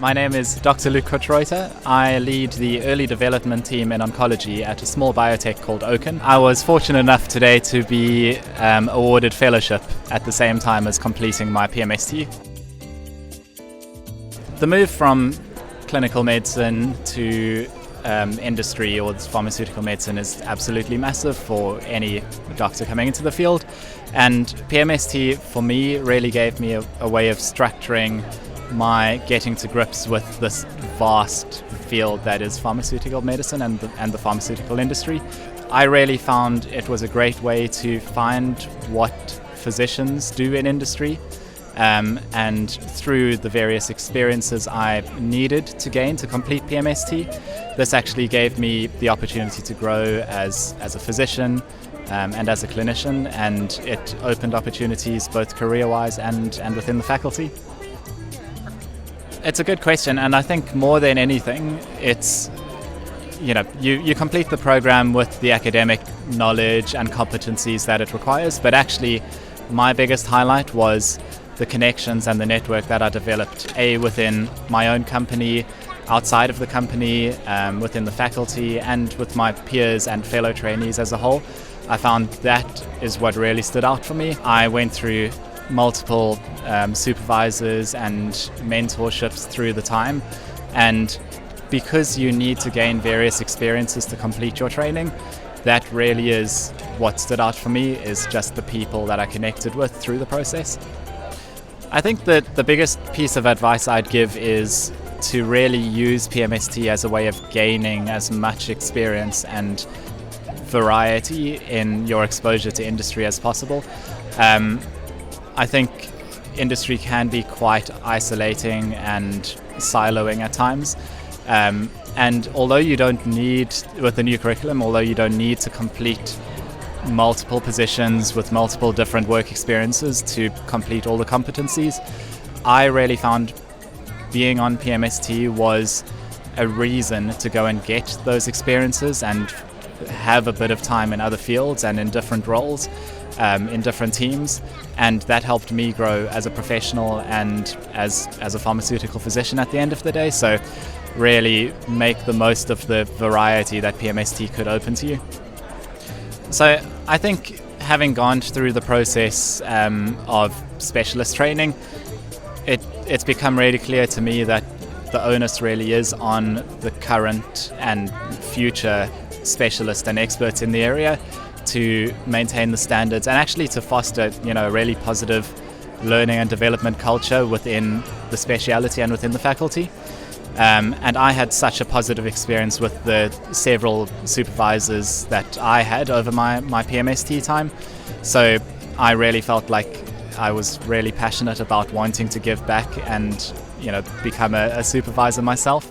My name is Dr. Kuttschreuter. I lead the early development team in oncology at a small biotech called Oaken. I was fortunate enough today to be awarded fellowship at the same time as completing my PMST. The move from clinical medicine to industry or pharmaceutical medicine is absolutely massive for any doctor coming into the field, and PMST for me really gave me a way of structuring my getting to grips with this vast field that is pharmaceutical medicine and the pharmaceutical industry. I really found it was a great way to find what physicians do in industry, and through the various experiences I needed to gain to complete PMST, this actually gave me the opportunity to grow as a physician and as a clinician, and it opened opportunities both career-wise and within the faculty. It's a good question, and I think more than anything, it's you complete the program with the academic knowledge and competencies that it requires, but actually my biggest highlight was the connections and the network that I developed, within my own company, outside of the company, within the faculty, and with my peers and fellow trainees as a whole. I found that is what really stood out for me. I went through multiple supervisors and mentorships through the time, and because you need to gain various experiences to complete your training, that really is what stood out for me, is just the people that I connected with through the process. I think that the biggest piece of advice I'd give is to really use PMST as a way of gaining as much experience and variety in your exposure to industry as possible. I think industry can be quite isolating and siloing at times. And although you don't need, with the new curriculum, although you don't need to complete multiple positions with multiple different work experiences to complete all the competencies, I really found being on PMST was a reason to go and get those experiences and have a bit of time in other fields and in different roles, in different teams, and that helped me grow as a professional and as a pharmaceutical physician at the end of the day. So really make the most of the variety that PMST could open to you. So I think having gone through the process of specialist training, it's become really clear to me that the onus really is on the current and future specialists and experts in the area to maintain the standards and actually to foster, a really positive learning and development culture within the speciality and within the faculty. And I had such a positive experience with the several supervisors that I had over my PMST time. So I really felt like I was really passionate about wanting to give back and become a supervisor myself.